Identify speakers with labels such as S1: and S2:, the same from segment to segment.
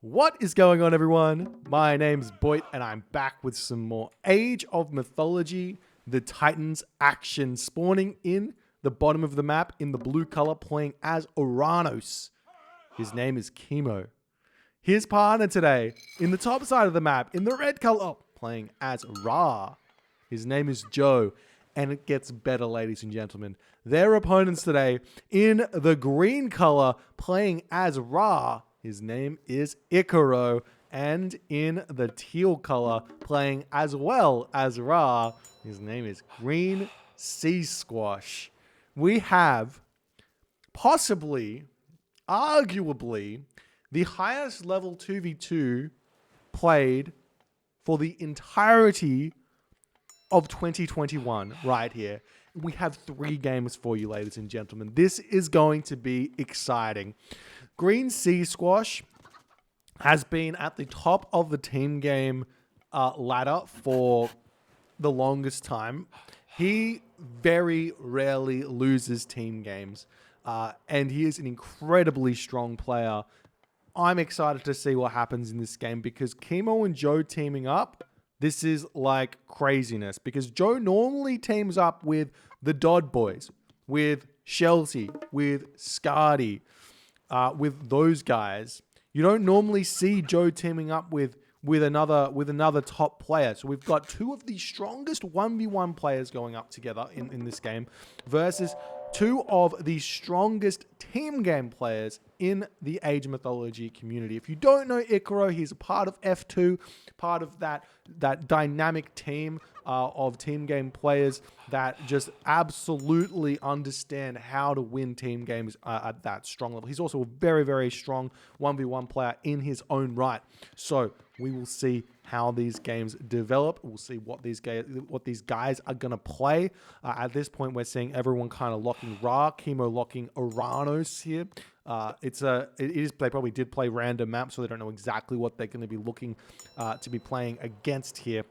S1: What is going on, everyone? My name's Boit, and I'm back with some more Age of Mythology, the Titans action, spawning in the bottom of the map in the blue color, playing as Uranus. His name is Kimo. His partner today, in the top side of the map, in the red color, playing as Ra. His name is Joe, and it gets better, ladies and gentlemen. Their opponents today, in the green color, playing as Ra. His name is Ikaro, and in the teal color, playing as well as Ra, his name is GreenSeaSquash. We have possibly, arguably, the highest level 2v2 played for the entirety of 2021 right here. We have 3 games for you, ladies and gentlemen. This is going to be exciting. GreenSeaSquash has been at the top of the team game ladder for the longest time. He very rarely loses team games, and he is an incredibly strong player. I'm excited to see what happens in this game because Kimo and Joe teaming up, this is like craziness because Joe normally teams up with the Dodd boys, with Shelty, with Scardy, with those guys. You don't normally see Joe teaming up with another top player. So we've got 2 of the strongest 1v1 players going up together in this game versus 2 of the strongest team game players in the Age of Mythology community. If you don't know Ikaro, he's a part of F2, part of that dynamic team of team game players that just absolutely understand how to win team games at that strong level. He's also a very, very strong 1v1 player in his own right. So we will see how these games develop. We'll see what these guys are going to play. At this point, we're seeing everyone kind of locking Ra, Kimo locking Uranus here. They probably did play random maps, so they don't know exactly what they're going to be looking to be playing against here.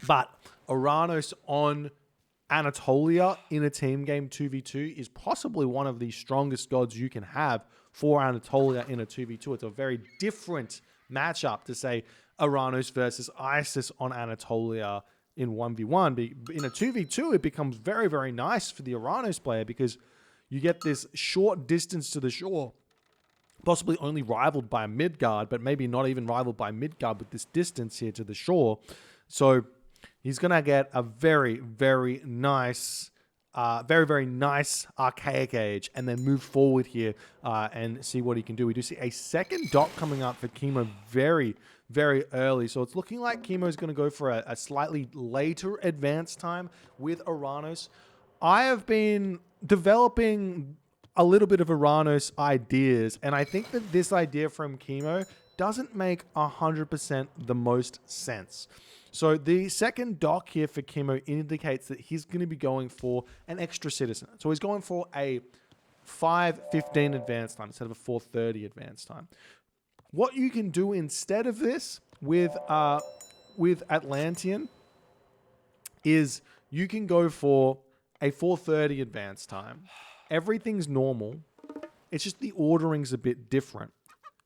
S1: But Uranus on Anatolia in a team game 2v2 is possibly one of the strongest gods you can have for Anatolia in a 2v2. It's a very different matchup to say Uranus versus Isis on Anatolia in 1v1. In a 2v2, it becomes very, very nice for the Uranus player because you get this short distance to the shore, possibly only rivaled by Midgard, but maybe not even rivaled by Midgard with this distance here to the shore. So he's going to get a very, very nice archaic age and then move forward here and see what he can do. We do see a second dot coming up for Kimo very, very early. So it's looking like Kimo is going to go for a slightly later advance time with Uranus. I have been developing a little bit of Uranus ideas, and I think that this idea from Kimo doesn't make 100% the most sense. So the second dock here for Kimo indicates that he's going to be going for an extra citizen. So he's going for a 5:15 advance time instead of a 4:30 advance time. What you can do instead of this with Atlantean is you can go for a 4:30 advance time. Everything's normal. It's just the ordering's a bit different.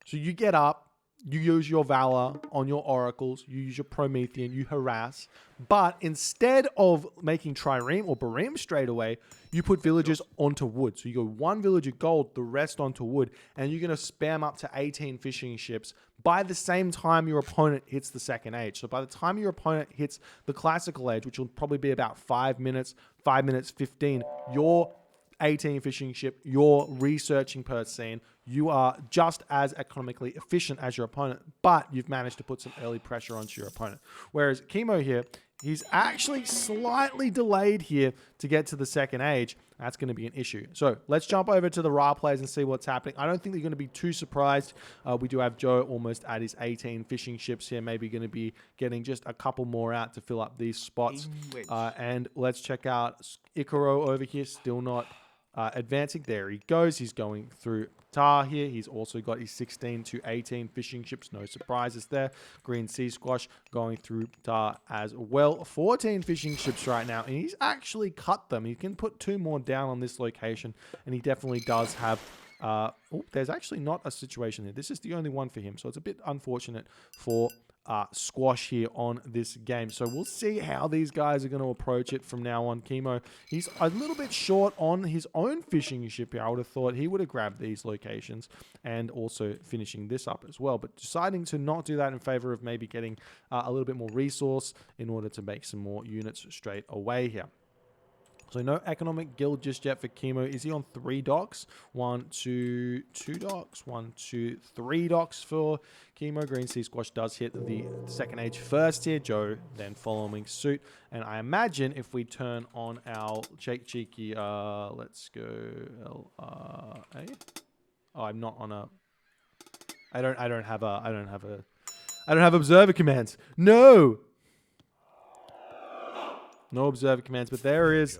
S1: So you get up, you use your Valor on your Oracles, you use your Promethean, you harass. But instead of making Trireme or Bareme straight away, you put villagers onto wood. So you go 1 villager gold, the rest onto wood, and you're going to spam up to 18 fishing ships by the same time your opponent hits the second age. So by the time your opponent hits the classical age, which will probably be about 5 minutes 15, your 18 fishing ship, you're researching per scene, you are just as economically efficient as your opponent, but you've managed to put some early pressure onto your opponent. Whereas Kimo here, he's actually slightly delayed here to get to the second age. That's going to be an issue. So let's jump over to the Ra players and see what's happening. I don't think they're going to be too surprised. We do have Joe almost at his 18 fishing ships here, maybe going to be getting just a couple more out to fill up these spots. And let's check out Ikaro over here, still not advancing. There he goes. He's going through Tar here. He's also got his 16 to 18 fishing ships. No surprises there. GreenSeaSquash going through Tar as well. 14 fishing ships right now, and he's actually cut them. He can put 2 more down on this location, and he definitely does have There's actually not a situation here. This is the only one for him. So it's a bit unfortunate for Squash here on this game. So we'll see how these guys are going to approach it from now on. Kimo, he's a little bit short on his own fishing ship here. I would have thought he would have grabbed these locations and also finishing this up as well. But deciding to not do that in favor of maybe getting a little bit more resource in order to make some more units straight away here. So no economic guild just yet for Kimo. Is he on 3 docks? 1, 2, 2 docks. 1, 2, 3 docks for Kimo. GreenSeaSquash does hit the second age first here. Joe then following suit. And I imagine if we turn on our cheeky, let's go LRA. Oh, I'm not on a. I don't have observer commands. No. No observer commands, but there is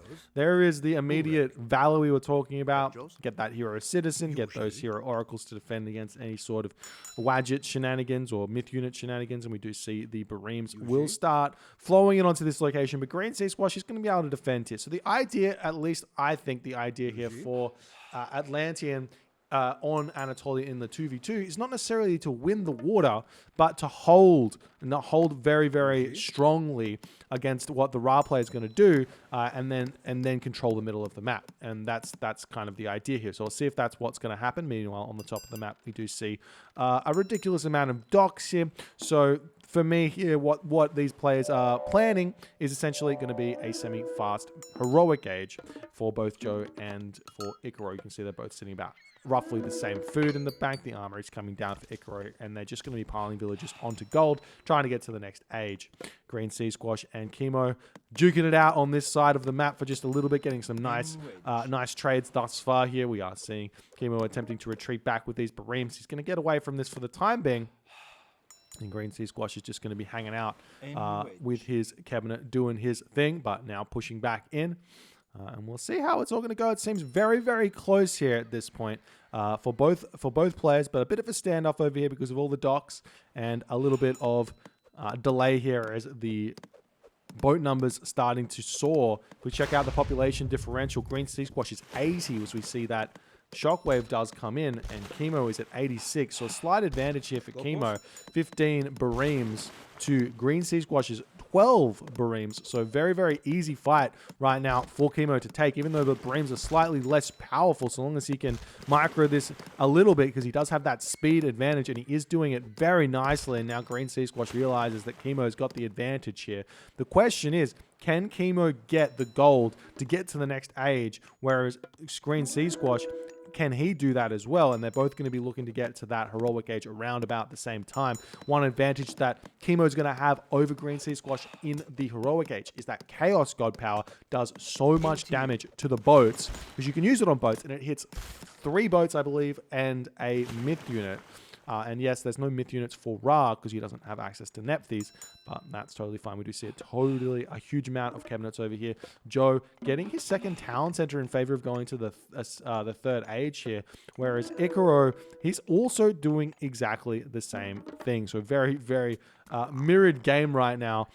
S1: the immediate valor we were talking about. Get that hero citizen, get those hero oracles to defend against any sort of Wadget shenanigans or myth unit shenanigans, and we do see the Bareems will start flowing in onto this location, but GreenSeaSquash is going to be able to defend here. So the idea, at least I think the idea here for Atlantean on Anatolia in the 2v2 is not necessarily to win the water, but to hold very, very strongly against what the Ra player is going to do, and then control the middle of the map. And that's kind of the idea here. So we'll see if that's what's going to happen. Meanwhile, on the top of the map, we do see a ridiculous amount of docks here. So for me here, what these players are planning is essentially going to be a semi-fast heroic age for both Joe and for Ikaro. You can see they're both sitting about roughly the same food in the bank. The armor is coming down for Ikaro, and they're just going to be piling villages onto gold, trying to get to the next age. GreenSeaSquash and Kimo duking it out on this side of the map for just a little bit, getting some nice trades thus far here. We are seeing Kimo attempting to retreat back with these Bareems. He's going to get away from this for the time being. And GreenSeaSquash is just going to be hanging out with his cabinet, doing his thing, but now pushing back in. And we'll see how it's all going to go. It seems very, very close here at this point for both players, but a bit of a standoff over here because of all the docks and a little bit of delay here as the boat numbers starting to soar. If we check out the population differential, GreenSeaSquash is 80 as we see that Shockwave does come in, and Kimo is at 86. So a slight advantage here for Kimo. 15 Bareems to GreenSeaSquash's 12 Bareems. So very, very easy fight right now for Kimo to take, even though the Bareems are slightly less powerful, so long as he can micro this a little bit, because he does have that speed advantage, and he is doing it very nicely. And now GreenSeaSquash realizes that Kimo's got the advantage here. The question is, can Kimo get the gold to get to the next age, whereas GreenSeaSquash, can he do that as well? And they're both going to be looking to get to that heroic age around about the same time. One advantage that Kimo is going to have over GreenSeaSquash in the heroic age is that Chaos God Power does so much damage to the boats, because you can use it on boats, and it hits 3 boats, I believe, and a myth unit. And yes, there's no myth units for Ra because he doesn't have access to Nephthys, but that's totally fine. We do see a huge amount of cabinets over here. Joe getting his second town center in favor of going to the third age here, whereas Ikaro, he's also doing exactly the same thing. So very, very mirrored game right now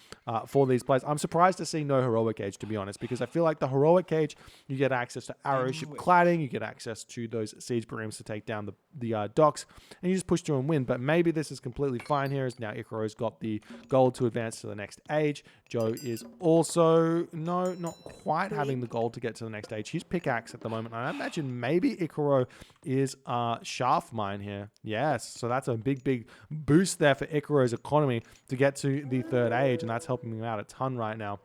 S1: for these players. I'm surprised to see no heroic age, to be honest, because I feel like the heroic age, you get access to arrow ship cladding, you get access to those siege Bareems to take down the docks, and you just push through and win. But maybe this is completely fine here, as now Ikaro's got the gold to advance to the next age. Joe is also not quite having the gold to get to the next age. He's pickaxe at the moment. I imagine maybe Ikaro is shaft mine here. Yes, so that's a big boost there for Ikaro's economy to get to the third age, and that's helping him out a ton right now.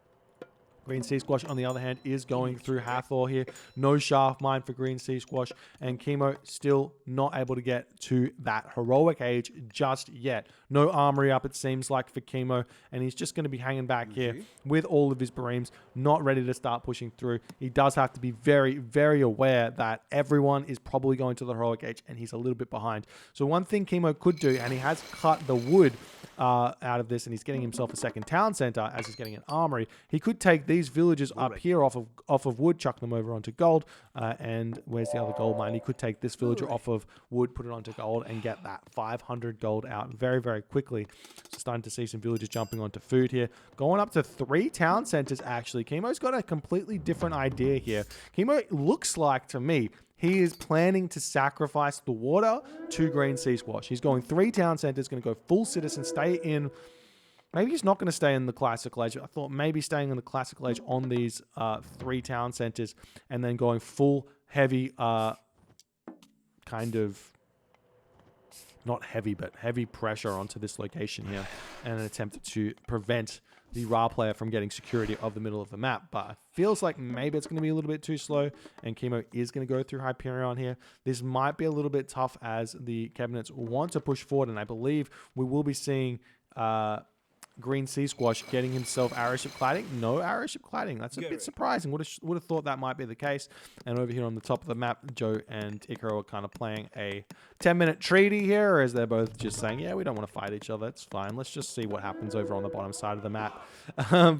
S1: GreenSeaSquash, on the other hand, is going through Hathor here. No shaft mine for GreenSeaSquash, and Kimo still not able to get to that heroic age just yet. No armory up, it seems like, for Kimo, and he's just going to be hanging back here with all of his Bareems, not ready to start pushing through. He does have to be very, very aware that everyone is probably going to the heroic age, and he's a little bit behind. So one thing Kimo could do, and he has cut the wood out of this, and he's getting himself a second town center as he's getting an armory. He could take these villages up here off of wood, chuck them over onto gold, and where's the other gold mine? He could take this villager off of wood, put it onto gold, and get that 500 gold out very, very quickly. So starting to see some villagers jumping onto food here, going up to 3 town centers actually. Kimo's got a completely different idea here. Kimo looks like, to me, he is planning to sacrifice the water to GreenSeaSquash. He's going 3 town centers, going to go full citizen, stay in. Maybe he's not going to stay in the classical age. I thought maybe staying in the classical age on these 3 town centers and then going full heavy, kind of, not heavy, but heavy pressure onto this location here in an attempt to prevent the Ra player from getting security of the middle of the map. But it feels like maybe it's going to be a little bit too slow, and Kimo is going to go through Hyperion here. This might be a little bit tough as the cabinets want to push forward, and I believe we will be seeing GreenSeaSquash getting himself arrowship cladding. No arrowship cladding. That's a bit surprising. Would have thought that might be the case. And over here on the top of the map, Joe and Ikaro are kind of playing a 10-minute treaty here, as they're both just saying, yeah, we don't want to fight each other. It's fine. Let's just see what happens over on the bottom side of the map.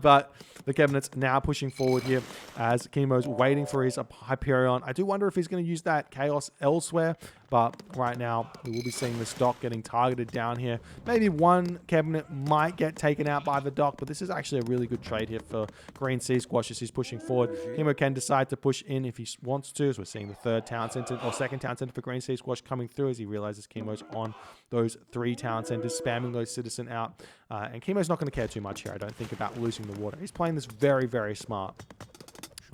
S1: But the cabinet's now pushing forward here as Kimo's waiting for his Hyperion. I do wonder if he's going to use that Chaos elsewhere, but right now we will be seeing this dock getting targeted down here. Maybe one cabinet might get taken out by the dock, but this is actually a really good trade here for GreenSeaSquash as he's pushing forward. Kimo can decide to push in if he wants to, as we're seeing the third town center or second town center for GreenSeaSquash coming through as he realizes Kimo's on those 3 town centers, spamming those citizen out. And Kimo's not going to care too much here, I don't think, about losing the water. He's playing this very, very smart.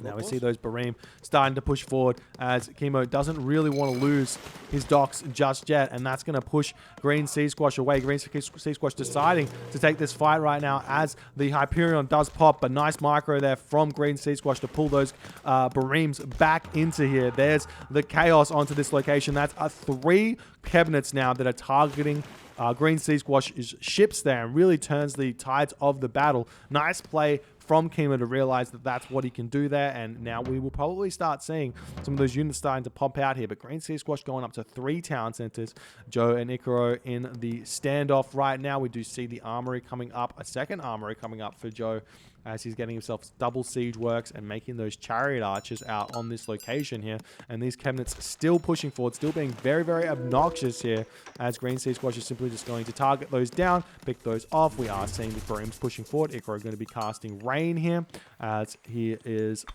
S1: Now we see those Bareem starting to push forward as Kimo doesn't really want to lose his docks just yet, and that's going to push Green-Sea-Squash away. Green-Sea-Squash deciding to take this fight right now as the Hyperion does pop, but nice micro there from Green-Sea-Squash to pull those Bareems back into here. There's the Chaos onto this location. That's 3 cabinets now that are targeting GreenSeaSquash's ships there, and really turns the tides of the battle. Nice play from Kimo to realize that that's what he can do there, and now we will probably start seeing some of those units starting to pop out here. But GreenSeaSquash going up to 3 town centers. Joe and Ikaro in the standoff right now. We do see the armory coming up, a second armory coming up for Joe, as he's getting himself double siege works and making those chariot archers out on this location here. And these cabinets still pushing forward, still being very, very obnoxious here, as GreenSeaSquash is simply just going to target those down, pick those off. We are seeing the Bareems pushing forward. Ikaro going to be casting Rain here as he is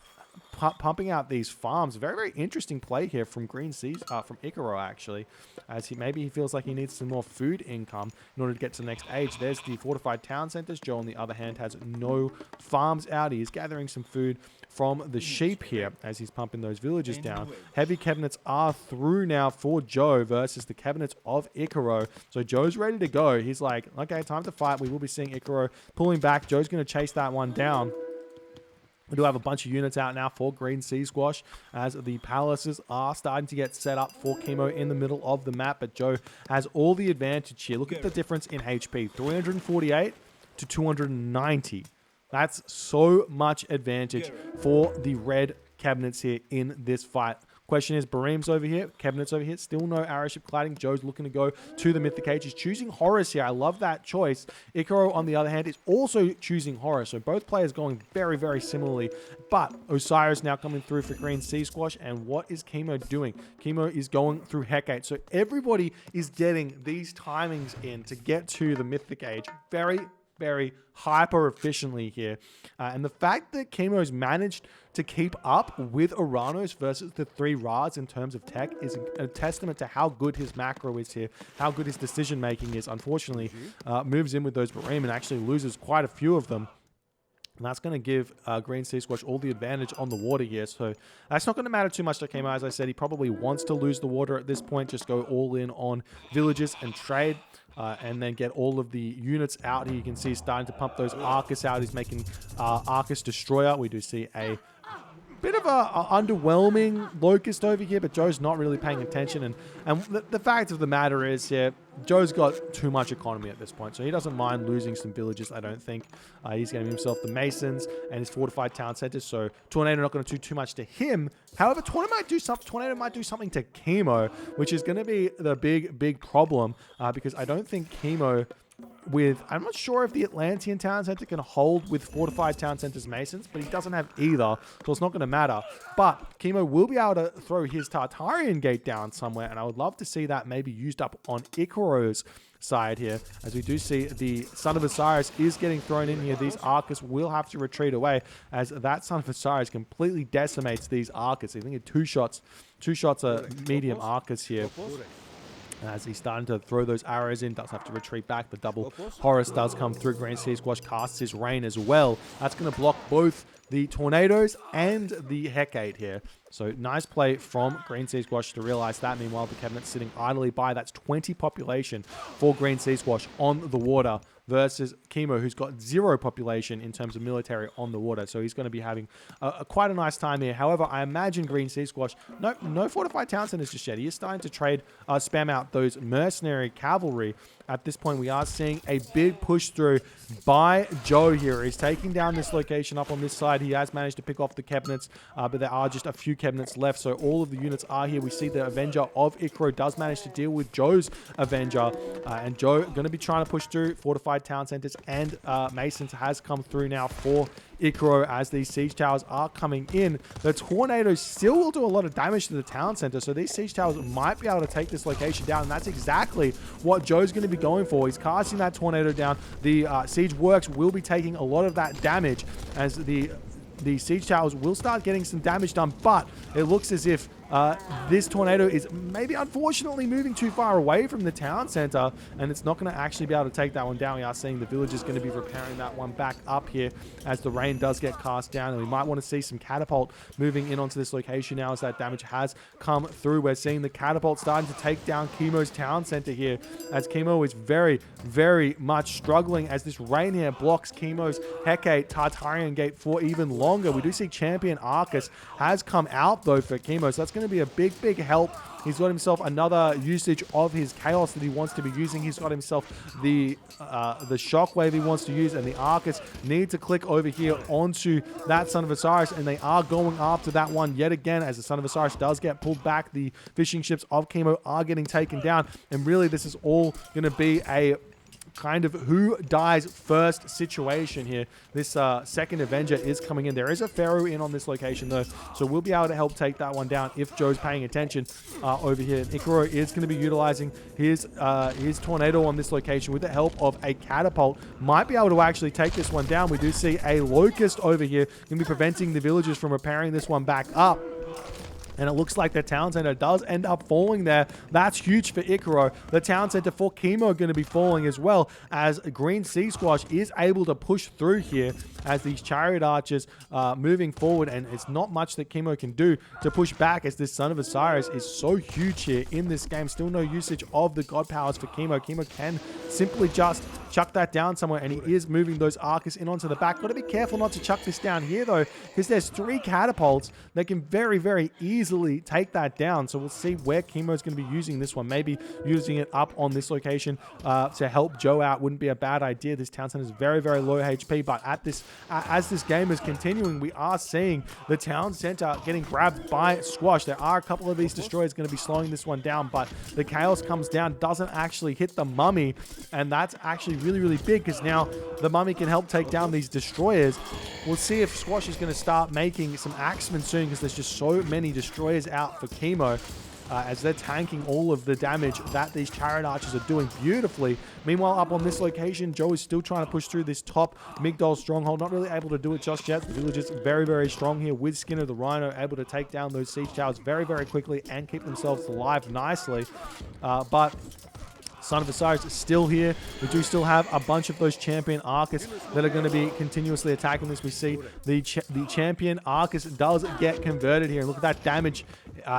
S1: pumping out these farms. Very, very interesting play here from from Ikaro, actually, as maybe he feels like he needs some more food income in order to get to the next age. There's the fortified town centers. Joe, on the other hand, has no farms out. He is gathering some food from the sheep here as he's pumping those villages down. Heavy cabinets are through now for Joe versus the cabinets of Ikaro. So Joe's ready to go. He's like, okay, time to fight. We will be seeing Ikaro pulling back. Joe's going to chase that one down. We do have a bunch of units out now for GreenSeaSquash as the palaces are starting to get set up for Kimo in the middle of the map, but Joe has all the advantage here. Look at the difference in HP, 348 to 290. That's so much advantage for the red cabinets here in this fight. Question is, Bareem's over here, cabinets over here, still no arrowship cladding. Joe's looking to go to the Mythic Age. He's choosing Horus here. I love that choice. Ikaro, on the other hand, is also choosing Horus. So both players going very, very similarly. But Osiris now coming through for GreenSeaSquash. And what is Kimo doing? Kimo is going through Hecate. So everybody is getting these timings in to get to the Mythic Age very, very hyper efficiently here. And the fact that Kimo's managed to keep up with Uranos versus the 3 Ras in terms of tech is a testament to how good his macro is here, how good his decision making is. Unfortunately, moves in with those Bareem and actually loses quite a few of them. And that's going to give GreenSeaSquash all the advantage on the water here. So that's not going to matter too much to Kimo. As I said, he probably wants to lose the water at this point. Just go all in on villages and trade. And then get all of the units out here. You can see he's starting to pump those Arcus out. He's making Arcus Destroyer. We do see a bit of a underwhelming Locust over here, but Joe's not really paying attention. And the fact of the matter is, yeah, Joe's got too much economy at this point, so he doesn't mind losing some villages, I don't think. He's getting himself the Masons and his fortified town centers, so Tornado not going to do too much to him. However, Tornado might do something to Kimo, which is going to be the big problem, because I don't think Kimo I'm not sure if the Atlantean Town Center can hold with Fortified Town Center's Masons, but he doesn't have either, so it's not going to matter. But Kimo will be able to throw his Tartarian Gate down somewhere, and I would love to see that maybe used up on Ikaro's side here, as we do see the Son of Osiris is getting thrown in here. These Arcus will have to retreat away, as that Son of Osiris completely decimates these Arcus. I think two shots are medium Arcus here. As he's starting to throw those arrows in, does have to retreat back. The double Horus does come through. GreenSeaSquash casts his rain as well. That's going to block both the tornadoes and the Hecate here. So nice play from GreenSeaSquash to realize that. Meanwhile, the cabinet's sitting idly by. That's 20 population for GreenSeaSquash on the water versus Kimo, who's got 0 population in terms of military on the water. So he's going to be having quite a nice time here. However, I imagine GreenSeaSquash, no fortified town centers just yet. He is starting to trade, spam out those mercenary cavalry. At this point, we are seeing a big push through by Joe here. He's taking down this location up on this side. He has managed to pick off the cabinets, but there are just a few cabinets left. So all of the units are here. We see the Avenger of Ikaro does manage to deal with Joe's Avenger. And Joe going to be trying to push through fortified town centers, and Masons has come through now for Ikaro as these siege towers are coming in. The tornadoes still will do a lot of damage to the town center, so these siege towers might be able to take this location down, and that's exactly what Joe's going to be going for. He's casting that tornado down. The siege works will be taking a lot of that damage, as the siege towers will start getting some damage done, but it looks as if this tornado is maybe unfortunately moving too far away from the town center, and it's not going to actually be able to take that one down. We are seeing the villagers going to be repairing that one back up here as the rain does get cast down, and we might want to see some catapult moving in onto this location now as that damage has come through. We're seeing the catapult starting to take down Kimo's town center here, as Kimo is very, very much struggling as this rain here blocks Kimo's Hecate Tartarian gate for even longer. We do see Champion Arcus has come out though for Kimo, so that's going to be a big help. He's got himself another usage of his chaos that he wants to be using. He's got himself the shockwave he wants to use, and the Arcus need to click over here onto that Son of Osiris, and they are going after that one yet again as the Son of Osiris does get pulled back. The fishing ships of Kimo are getting taken down, and really this is all going to be a kind of who dies first situation here. This second Avenger is coming in. There is a Pharaoh in on this location though, so we'll be able to help take that one down if Joe's paying attention over here. Ikaro is going to be utilizing his tornado on this location with the help of a catapult. Might be able to actually take this one down. We do see a Locust over here going to be preventing the villagers from repairing this one back up. And it looks like the town center does end up falling there. That's huge for Ikaro. The town center for Kimo going to be falling as well, as GreenSeaSquash is able to push through here as these chariot archers moving forward, and it's not much that Kimo can do to push back, as this Son of Osiris is so huge here in this game. Still no usage of the god powers for Kimo. Kimo can simply just chuck that down somewhere, and he is moving those Arcus in onto the back. Got to be careful not to chuck this down here though, because there's 3 catapults that can very easily take that down. So we'll see where Kimo's going to be using this one. Maybe using it up on this location to help Joe out wouldn't be a bad idea. This town center is very low HP, but at this as this game is continuing, we are seeing the town center getting grabbed by Squash. There are a couple of these destroyers going to be slowing this one down, but the chaos comes down, doesn't actually hit the mummy, and that's actually really big, because now the mummy can help take down these destroyers. We'll see if Squash is going to start making some axemen soon, because there's just so many destroyers out for Kimo. As they're tanking all of the damage that these chariot archers are doing beautifully. Meanwhile, up on this location, Joe is still trying to push through this top Migdol stronghold. Not really able to do it just yet. The villagers very strong here with Skinner the Rhino, able to take down those siege towers very quickly and keep themselves alive nicely. But Son of Osiris is still here. We do still have a bunch of those Champion Arcus that are going to be continuously attacking this. We see the Champion Arcus does get converted here. And look at that damage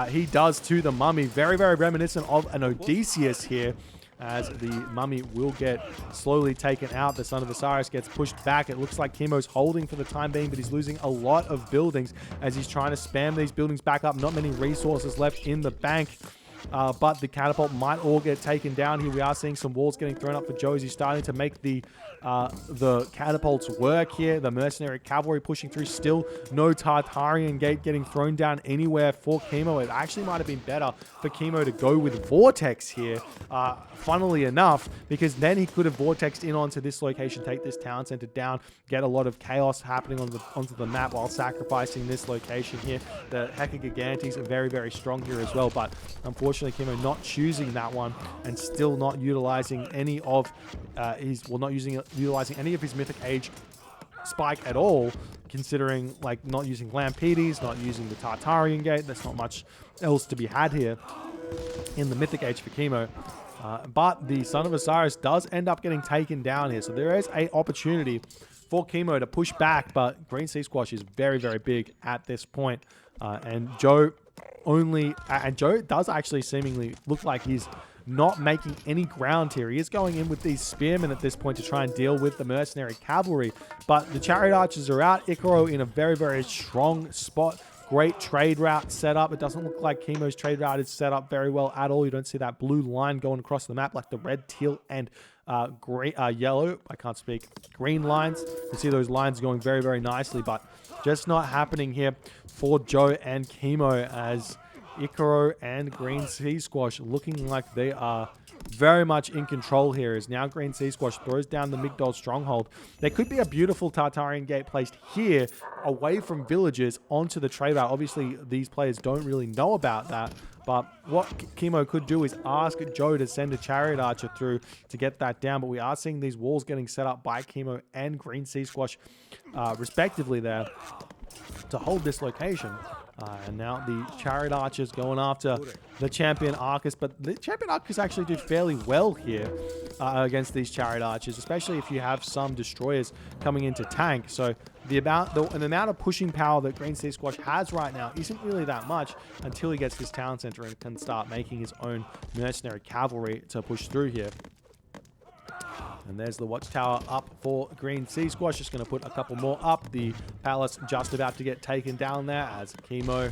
S1: he does to the mummy. Very reminiscent of an Odysseus here, as the mummy will get slowly taken out. The Son of Osiris gets pushed back. It looks like Kimo's holding for the time being, but he's losing a lot of buildings as he's trying to spam these buildings back up. Not many resources left in the bank. But the catapult might all get taken down here. We are seeing some walls getting thrown up for Joe. He's starting to make the catapults work here. The mercenary cavalry pushing through. Still no Tartarian gate getting thrown down anywhere for Kimo. It actually might have been better for Kimo to go with Vortex here, funnily enough, because then he could have Vortexed in onto this location, take this town center down, get a lot of chaos happening onto the map while sacrificing this location here. The Hecagigantes are very strong here as well, but unfortunately Unfortunately, Kimo not choosing that one and still not utilizing any of utilizing any of his Mythic Age spike at all, considering like not using Lampedes, not using the Tartarian Gate. There's not much else to be had here in the Mythic Age for Kimo. But the Son of Osiris does end up getting taken down here. So there is an opportunity for Kimo to push back, but GreenSeaSquash is very, very big at this point. And Joe does actually seemingly look like he's not making any ground here. He is going in with these spearmen at this point to try and deal with the mercenary cavalry. But the chariot archers are out. Ikaro in a very, very strong spot. Great trade route set up. It doesn't look like Kimo's trade route is set up very well at all. You don't see that blue line going across the map like the red, teal, and yellow. I can't speak. Green lines. You see those lines going very, very nicely, but just not happening here for Joe and Kimo, as Ikaro and GreenSeaSquash looking like they are very much in control here, as now GreenSeaSquash throws down the Migdol stronghold. There could be a beautiful Tartarian Gate placed here away from villages onto the trade route. Obviously, these players don't really know about that, but what Kimo could do is ask Joe to send a chariot archer through to get that down. But we are seeing these walls getting set up by Kimo and GreenSeaSquash respectively there to hold this location. And now the chariot archers going after the champion Arcus, but the champion Arcus actually did fairly well here against these chariot archers, especially if you have some destroyers coming into tank. So the amount of pushing power that GreenSeaSquash has right now isn't really that much until he gets his town center and can start making his own mercenary cavalry to push through here. And there's the watchtower up for GreenSeaSquash. Just going to put a couple more up. The palace just about to get taken down there, as Kimo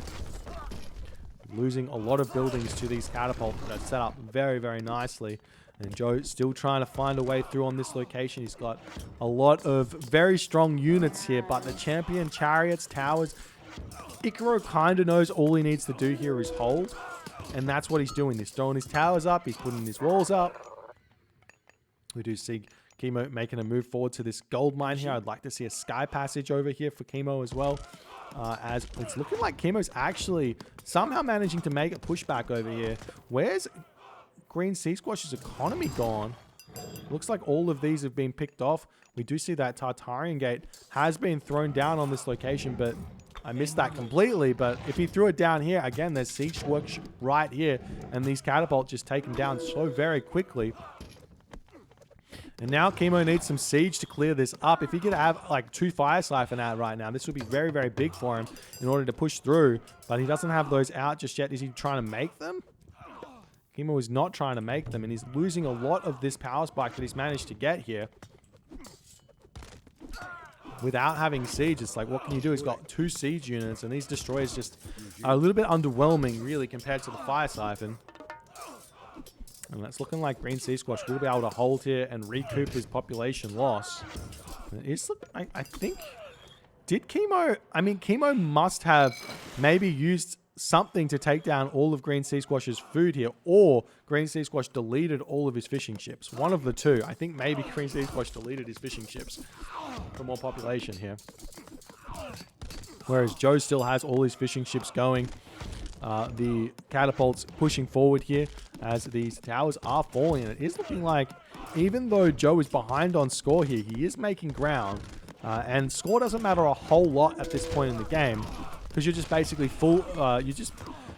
S1: losing a lot of buildings to these catapults that are set up very, very nicely. And Joe still trying to find a way through on this location. He's got a lot of very strong units here, but the champion chariots, towers, Ikaro kind of knows all he needs to do here is hold. And that's what he's doing. He's throwing his towers up. He's putting his walls up. We do see Kimo making a move forward to this gold mine here. I'd like to see a sky passage over here for Kimo as well, as it's looking like Kimo's actually somehow managing to make a pushback over here. Where's GreenSeaSquash's economy gone? Looks like all of these have been picked off. We do see that Tartarian Gate has been thrown down on this location, but I missed that completely. But if he threw it down here, again, there's siege work right here, and these catapults just taken down so very quickly. And now Kimo needs some siege to clear this up. If he could have like 2 fire siphon out right now, this would be very, very big for him in order to push through. But he doesn't have those out just yet. Is he trying to make them? Kimo is not trying to make them, and he's losing a lot of this power spike that he's managed to get here. Without having siege, it's like, what can you do? He's got 2 siege units, and these destroyers just are a little bit underwhelming, really, compared to the fire siphon. And that's looking like GreenSeaSquash will be able to hold here and recoup his population loss. I think... Did Kimo... I mean, Kimo must have maybe used something to take down all of GreenSeaSquash's food here, or GreenSeaSquash deleted all of his fishing ships. One of the two. I think maybe GreenSeaSquash deleted his fishing ships for more population here. Whereas Joe still has all his fishing ships going. The catapults pushing forward here as these towers are falling. And it is looking like, even though Joe is behind on score here, he is making ground. And score doesn't matter a whole lot at this point in the game, because you're just basically full.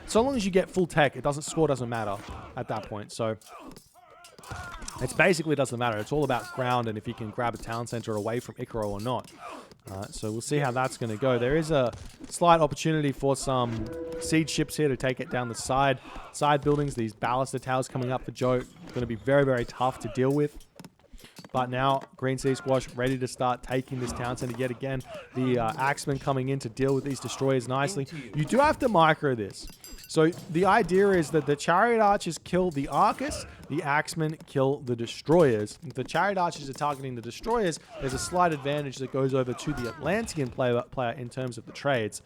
S1: So long as you get full tech, score doesn't matter at that point. So it basically doesn't matter. It's all about ground and if you can grab a town center away from Ikaro or not. So we'll see how that's going to go. There is a slight opportunity for some siege ships here to take it down the side buildings. These ballista towers coming up for Joe, going to be very, very tough to deal with. But now GreenSeaSquash ready to start taking this town center yet again. The Axemen coming in to deal with these destroyers nicely. You do have to micro this. So the idea is that the chariot archers kill the Arcus, the Axemen kill the destroyers. If the chariot archers are targeting the destroyers, there's a slight advantage that goes over to the Atlantean player in terms of the trades.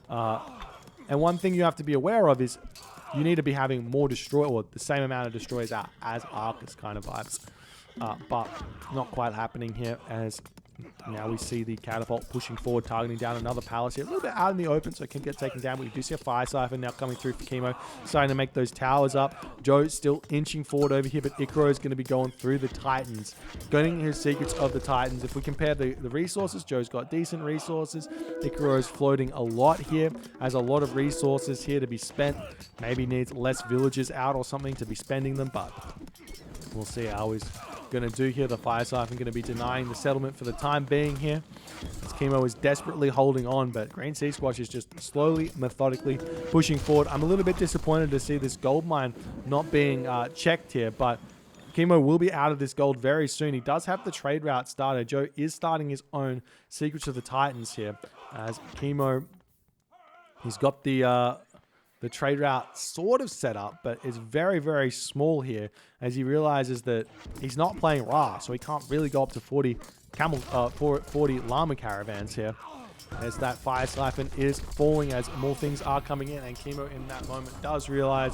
S1: And one thing you have to be aware of is you need to be having more or the same amount of destroyers out as Arcus kind of vibes. But not quite happening here, as Now we see the catapult pushing forward, targeting down another palace here. A little bit out in the open, so it can get taken down. But we do see a fire siphon now coming through for Kimo, starting to make those towers up. Joe still inching forward over here, but Ikaro is going to be going through the Titans, getting his secrets of the Titans. If we compare the resources, Joe's got decent resources. Ikaro is floating a lot here, has a lot of resources here to be spent. Maybe needs less villagers out or something to be spending them, but we'll see how he's going to do here. The fire siphon going to be denying the settlement for the time being here, as Kimo is desperately holding on, but GreenSeaSquash is just slowly, methodically pushing forward. I'm a little bit disappointed to see this gold mine not being checked here, but Kimo will be out of this gold very soon. He does have the trade route started. Joe is starting his own Secrets of the Titans here, as Kimo, he's got the trade route sort of set up, but it's very, very small here, as he realizes that he's not playing Ra, so he can't really go up to 40 llama caravans here, as that fire siphon is falling, as more things are coming in, and Kimo in that moment does realize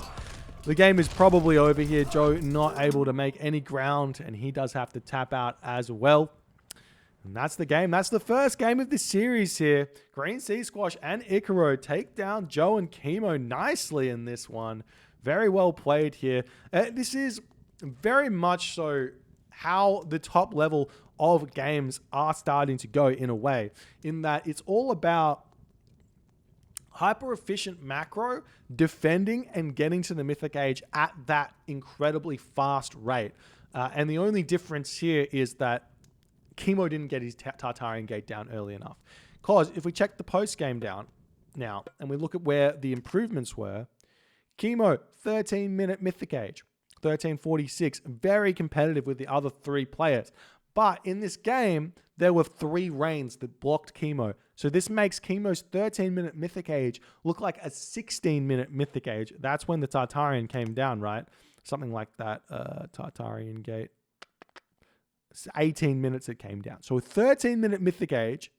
S1: the game is probably over here. Joe not able to make any ground, and he does have to tap out as well. And that's the game. That's the first game of the series here. GreenSeaSquash and Ikaro take down Joe and Kimo nicely in this one. Very well played here. This is very much so how the top level of games are starting to go, in a way, in that it's all about hyper efficient macro, defending and getting to the Mythic Age at that incredibly fast rate. And the only difference here is that Kimo didn't get his Tartarian Gate down early enough. Because if we check the post-game down now, and we look at where the improvements were, Kimo, 13-minute Mythic Age, 1346, very competitive with the other three players. But in this game, there were 3 reigns that blocked Kimo. So this makes Kimo's 13-minute Mythic Age look like a 16-minute Mythic Age. That's when the Tartarian came down, right? Something like that, Tartarian Gate. 18 minutes it came down. So a 13-minute Mythic Age,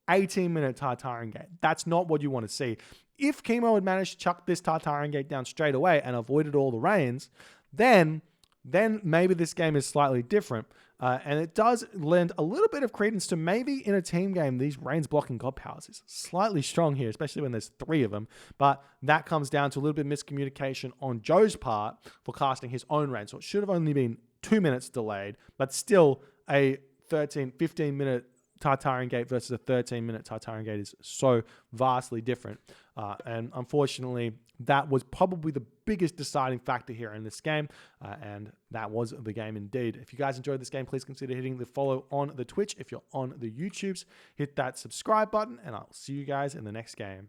S1: 18-minute Tartarian Gate. That's not what you want to see. If Kimo had managed to chuck this Tartarian Gate down straight away and avoided all the reigns, then maybe this game is slightly different. And it does lend a little bit of credence to maybe in a team game, these reigns blocking God Powers is slightly strong here, especially when there's 3 of them. But that comes down to a little bit of miscommunication on Joe's part for casting his own reign. So it should have only been 2 minutes delayed, but still a 15-minute Tartarian Gate versus a 13-minute Tartarian Gate is so vastly different. And unfortunately, that was probably the biggest deciding factor here in this game. And that was the game indeed. If you guys enjoyed this game, please consider hitting the follow on the Twitch. If you're on the YouTubes, hit that subscribe button, and I'll see you guys in the next game.